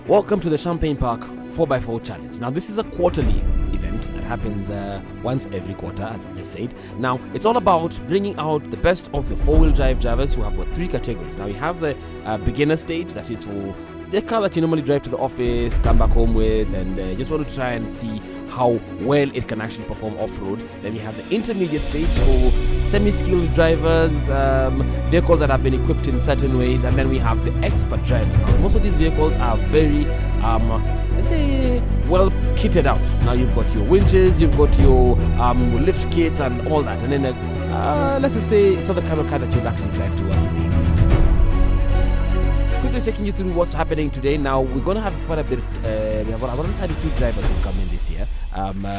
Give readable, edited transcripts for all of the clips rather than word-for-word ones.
Welcome to the Champagne Park 4x4 Challenge. Now, this is a quarterly event that happens once every quarter, as I just said. Now, it's all about bringing out the best of the four-wheel drive drivers who have got three categories. Now, we have the beginner stage, that is for the car that you normally drive to the office, come back home with, and just want to try and see how well it can actually perform off-road. Then we have the intermediate stage for semi-skilled drivers, vehicles that have been equipped in certain ways, and then we have the expert drivers. Now, most of these vehicles are very, let's say, well kitted out. Now you've got your winches, you've got your lift kits and all that, and then let's just say it's not the kind of car that you'll actually drive to work in the evening. Quickly taking you through what's happening today. Now we're going to have quite a bit. We have 132 drivers who've come in this year.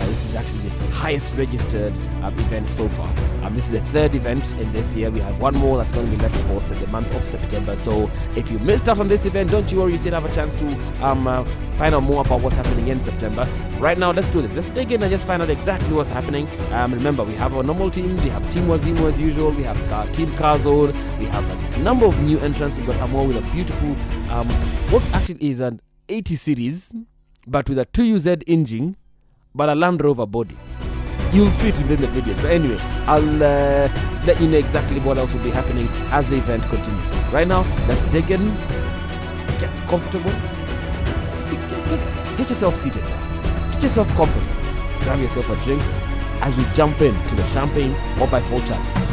This is actually the highest registered event so far. This is the third event in this year. We have one more that's going to be left for the month of September. So if you missed out on this event, don't you worry, you still have a chance to find out more about what's happening in September. Right now, let's do this. Let's dig in and just find out exactly what's happening. Remember, we have our normal teams. We have Team Wazimu as usual. We have Team Carzone. We have a number of new entrants. We've got Amor with a beautiful, what actually is an 80 series, but with a 2UZ engine, but a Land Rover body. You'll see it within the videos. But anyway, I'll let you know exactly what else will be happening as the event continues. Right now, let's dig in, get comfortable, get yourself seated now. Get yourself comfortable. Grab yourself a drink as we jump into the Champagne 4x4 Challenge.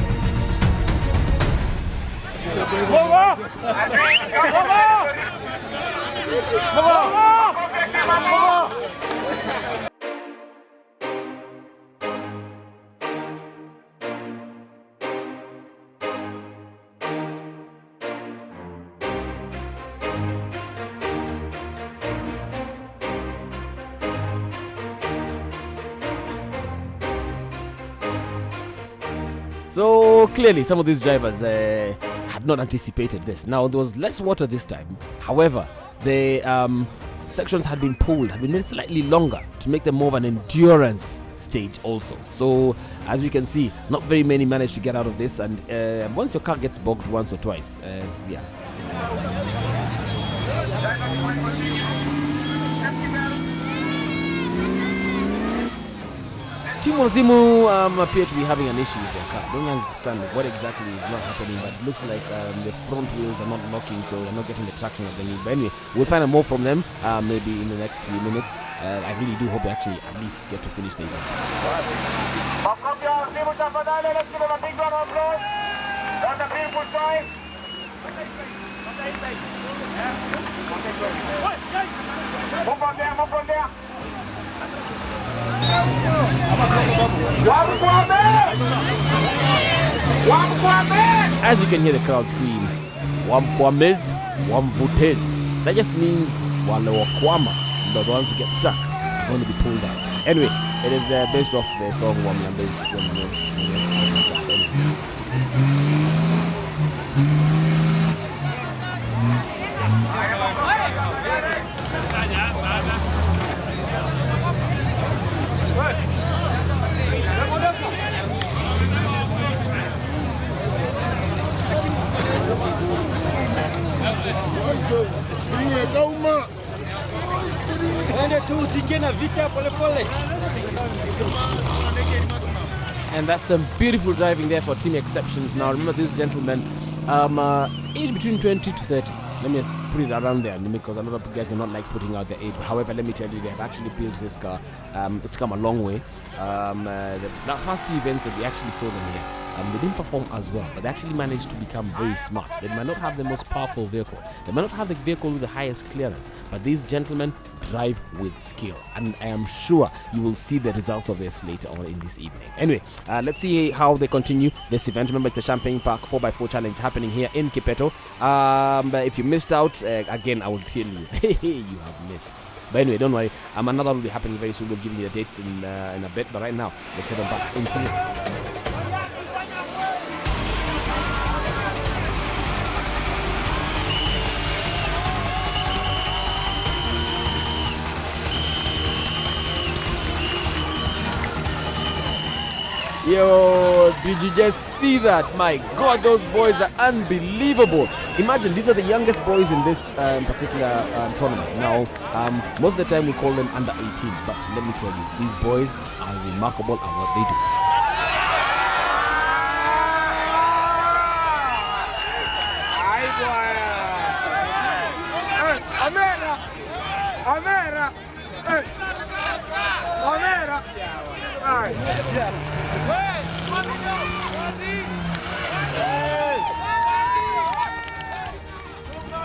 So clearly some of these drivers had not anticipated this. Now there was less water this time. However, the sections had been pulled, had been made slightly longer to make them more of an endurance stage also. So as we can see, not very many managed to get out of this, and once your car gets bogged once or twice, yeah. Team Wazimu appear to be having an issue with their car. I don't understand what exactly is not happening, but it looks like the front wheels are not locking, so they're not getting the traction that they need. But anyway, we'll find out more from them maybe in the next few minutes. I really do hope they actually at least get to finish the event. As you can hear the crowd scream, Wamkwamez, Wamvutez. That just means Wale Wakwama, the ones who get stuck, are going to be pulled out. Anyway, it is based off the song Wamlambez. And that's some beautiful driving there for Team Exceptions. Now remember, these gentlemen age between 20 to 30. Let me just put it around there because a lot of guys are not like putting out their age. However, let me tell you, they have actually built this car. It's come a long way. The first few events that we actually saw them here, they didn't perform as well, but they actually managed to become very smart. They might not have the most powerful vehicle. They might not have the vehicle with the highest clearance, but these gentlemen drive with skill. And I am sure you will see the results of this later on in this evening. Anyway, let's see how they continue this event. Remember, it's the Champagne Park 4x4 Challenge happening here in KIPETO. If you missed out, again, I will tell you, you have missed. But anyway, don't worry. Another will be happening very soon. We'll give you the dates in a bit. But right now, let's head on back into it. Yo, did you just see that? My God, those boys are unbelievable. Imagine, these are the youngest boys in this particular tournament. Now, most of the time we call them under 18, but let me tell you, these boys are remarkable at what they do.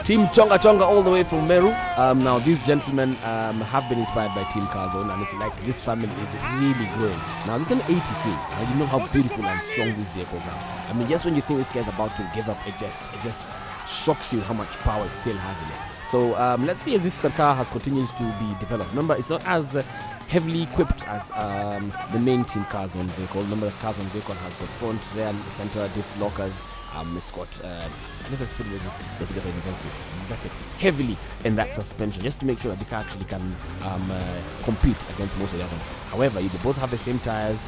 Team Chonga Chonga all the way from Meru. Now these gentlemen have been inspired by Team Carzone, and it's like this family is really growing. Now this is an ATC, and you know how beautiful and strong these vehicles are. I mean, just when you think this guy's about to give up, it just shocks you how much power it still has in it. So let's see as this car continues to be developed. Remember, it's not as heavily equipped as the main Team Carzone vehicle. Remember, the Carzone vehicle has got front, rear, center, diff lockers. It's got, let's just put it like this, let's get invested heavily in that suspension just to make sure that the car actually can compete against most of the others. However, they both have the same tires,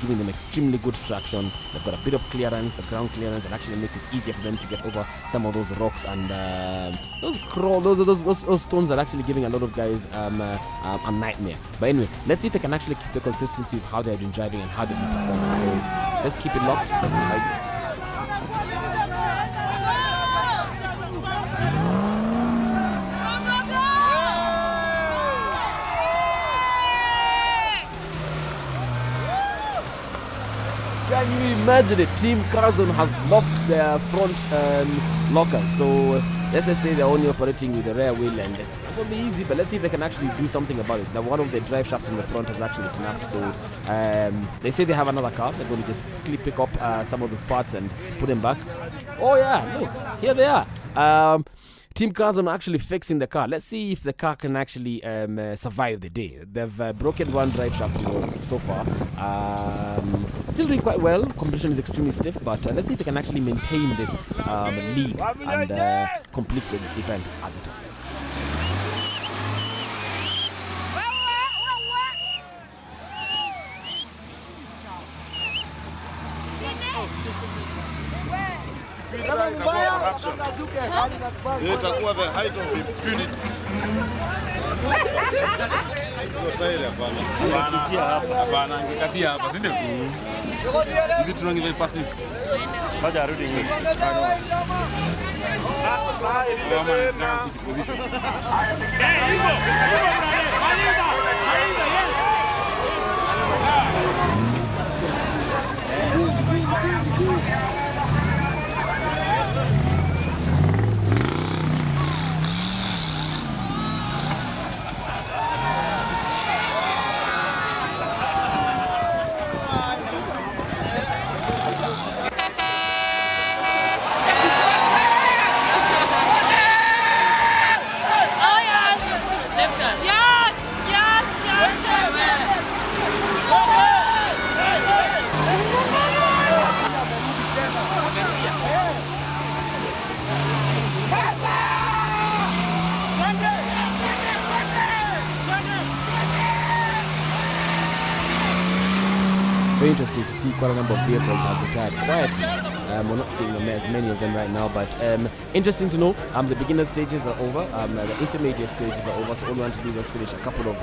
giving them extremely good traction. They've got a bit of clearance, the ground clearance, and actually makes it easier for them to get over some of those rocks and those stones are actually giving a lot of guys a nightmare. But anyway, let's see if they can actually keep the consistency of how they've been driving and how they've been performing. So let's keep it locked. Let's see how it goes. Can you imagine it? Team Carzone have locked their front lockers. So let's just say they're only operating with the rear wheel, and it's not going to be easy, but let's see if they can actually do something about it. Now, one of the drive shafts in the front has actually snapped, so they say they have another car. They're going to just quickly pick up some of the parts and put them back. Oh yeah, look, here they are. Team Carzone are actually fixing the car. Let's see if the car can actually survive the day. They've broken one drive shaft so far. Still doing quite well. Competition is extremely stiff, but let's see if they can actually maintain this lead and complete the event at the top. Itakuwa the height of impunity. Hapana, angekatia hapa, si ndio? Hivi tunaongea pasi. Baada ya rudi hivi. Very interesting to see quite a number of vehicles have retired quietly. We're not seeing as many of them right now, but interesting to know. The beginner stages are over. The intermediate stages are over. So all we want to do is just finish a couple of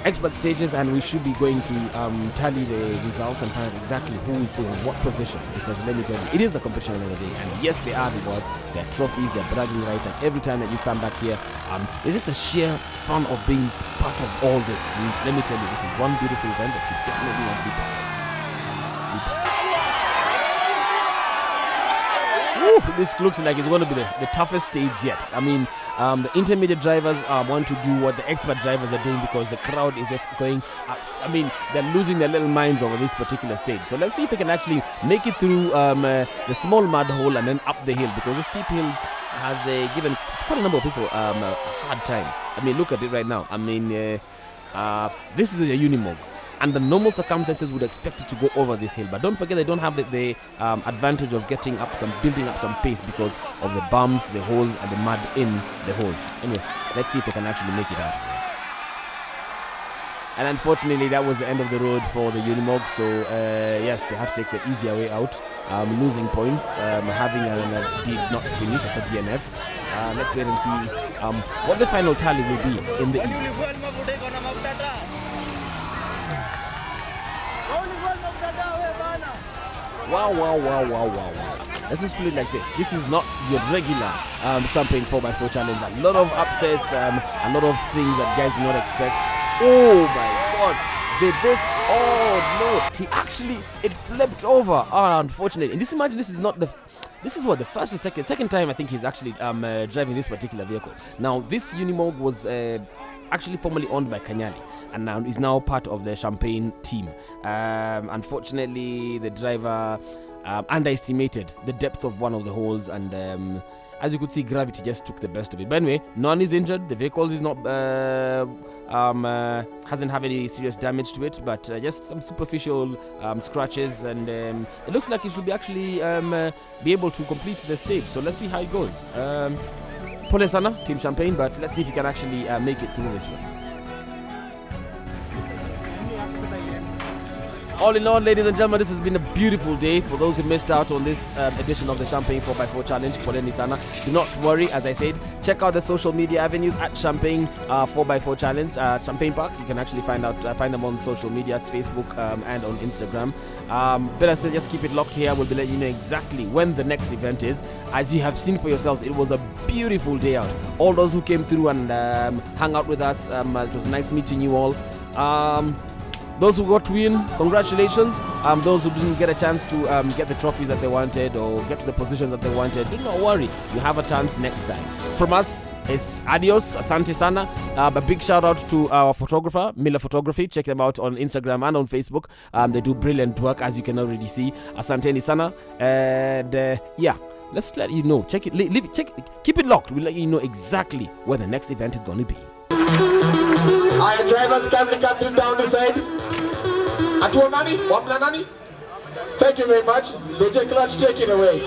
expert stages, and we should be going to tally the results and find out exactly who is doing what position, because let me tell you, it is a competition at the end of the day, and yes, there are rewards, there are trophies, there are bragging rights, and every time that you come back here, it's just a sheer fun of being part of all this. And let me tell you, this is one beautiful event that you definitely want to be part of. This looks like it's going to be the toughest stage yet. I mean, the intermediate drivers want to do what the expert drivers are doing, because the crowd is just going up. I mean, they're losing their little minds over this particular stage. So let's see if they can actually make it through the small mud hole and then up the hill, because the steep hill has given quite a number of people a hard time. I mean, look at it right now. I mean, this is a Unimog. Under normal circumstances, would expect it to go over this hill, but don't forget they don't have the advantage of building up some pace because of the bumps, the holes, and the mud in the hole. Anyway, let's see if they can actually make it out. And unfortunately, that was the end of the road for the Unimog. So yes, they had to take the easier way out, losing points, having a did not finish at a DNF. Let's wait and see what the final tally will be in the evening. Wow. Let's just put it like this. This is not your regular Champagne 4x4 challenge. A lot of upsets, a lot of things that guys do not expect. Oh my God. Did this? Oh no. It flipped over. Oh, unfortunately. And this is not the... This is what, the first or second time I think he's actually driving this particular vehicle. Now, this Unimog was actually formerly owned by Kanyali, and now is now part of the Champagne team. Unfortunately, the driver underestimated the depth of one of the holes, and as you could see, gravity just took the best of it. But anyway, none is injured. The vehicle is not hasn't have any serious damage to it, but just some superficial scratches, and it looks like it should be actually be able to complete the stage. So let's see how it goes. Pole sana, Team Champagne, but let's see if he can actually make it through this one. All in all, ladies and gentlemen, this has been a beautiful day. For those who missed out on this edition of the Champagne 4x4 Challenge, poleni sana. Do not worry, as I said, check out the social media avenues at Champagne 4x4 Challenge, Champagne Park. You can actually find them on social media. It's Facebook and on Instagram. Better still, just keep it locked here. We'll be letting you know exactly when the next event is. As you have seen for yourselves, it was a beautiful day out. All those who came through and hung out with us, it was nice meeting you all. Those who got to win, congratulations. Those who didn't get a chance to get the trophies that they wanted or get to the positions that they wanted, do not worry. You have a chance next time. From us, it's adios, asante sana. A big shout out to our photographer, Miller Photography. Check them out on Instagram and on Facebook. They do brilliant work, as you can already see. Asante sana. And yeah, let's let you know. Check it, keep it locked. We'll let you know exactly where the next event is going to be. Our drivers come down the side. Atuo nani? Wapna nani? Thank you very much. DJ Clutch, take it away.